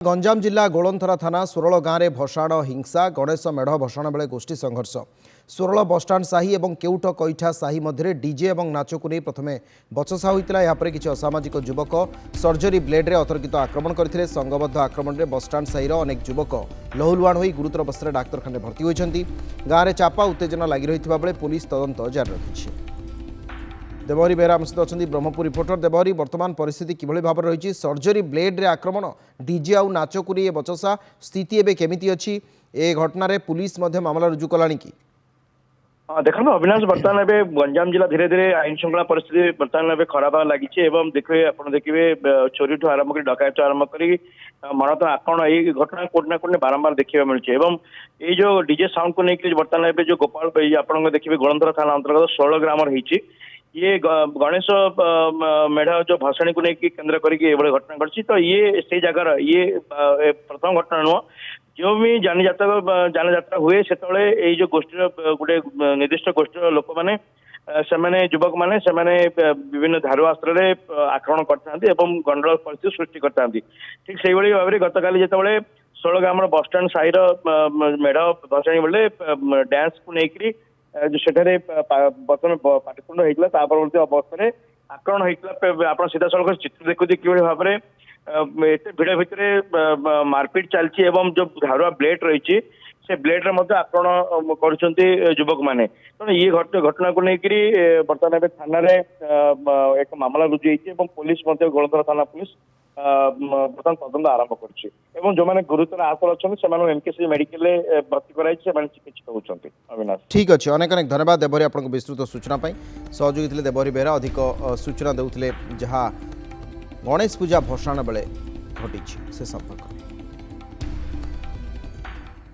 गंजाम जिला गोलंथरा थाना सुरल गाँव में भसाण हिंसा गणेश मेढ़ भसाण बेले गोष्ठी संघर्ष सुरल बसस्टाण साही और केउठ कईठा साही मध्य डीजे और नाच को नहीं प्रथम बचसा होता यापर किसी असामाजिक युवक सर्जरी ब्लेड्रे अतर्कित आक्रमण करते संघबद्ध आक्रमण में बसस्टाण साहीर अनेक युवक लहुलुहाण हो गुरुतर अवस्था डाक्तखाना भर्ती होती गाँव में चापा उत्तेजना लगी रही बेले पुलिस तदंत जारी रखी। देवहरी बेहरा आम सहित अच्छा ब्रह्मपुर रिपोर्टर देवहरी वर्तमान परिस्थिति किभली भाव रही सर्जरी ब्लेड रे आक्रमण डीजे आउ नाच को बचसा स्थिति एवं केमिति अच्छी ए घटना पुलिस मामला रुजु कलानी कि देखो अविनाश बर्तमान गंजाम जिला धीरे धीरे आईन श्रृंखला परिस्थिति बर्तमान खराब लगी देखिए आप देखिए चोरी ठू आरंभ कर डकायत आरंभ कर मानव आक्रमण यही घटना कोटना कोटने बारंबार देखा मिलूँ एवं ये जो डीजे साउंड को लेकर बर्तमान जो गोपाल आप देखिए गोलंथरा थाना अंतर्गत 16 ग्राम रही ये गणेश मेढ़ जो भसाणी को लेकिन केन्द्र करके घटना घटी तो ये से जगार ये प्रथम घटना नुह जो भी जान जात्रा हुए से जो गोष्ठी गोटे निर्दिष्ट गोष्ठी लोक मैंने युवक मैंने विभिन्न धारु अस्त्र आक्रमण करते गंडल परिस्थिति सृष्टि करते ठीक से भाव में गत काली जिते 16 ग्राम बसस्टाण साहीर मेढ़ भसाणी बेले डांस को लेकर जो सेठारे बर्तमान पाटितुंड होता परवर्ती अवस्था आक्रमण होता आप सीधा सड़क चित्र देखुते कि भाव में एत भिड़ भितर मारपिट चलती जो धारुआ ब्लेड रही से ब्लेड्रे आक्रमण कर युवक मैंने तेणु ये घटना को लेकर बर्तमान थाना एक मामला रुजु होती पुलिस गोलंथरा थाना पुलिस बर्तमान तदंत आरंभ कर जो मैंने गुरुतर आहत अच्छा एमकेसी मेडिकल भर्ती कराई चिकित्सित होती। अविनाश ठीक अच्छे अनेक अनेक धन्यवाद देवहरी आपको विस्तृत सूचना सहयोगी थे देवहरी बेहरा अधिक सूचना देते जहाँ गणेश पूजा भसाण बेले घटी से संपर्क।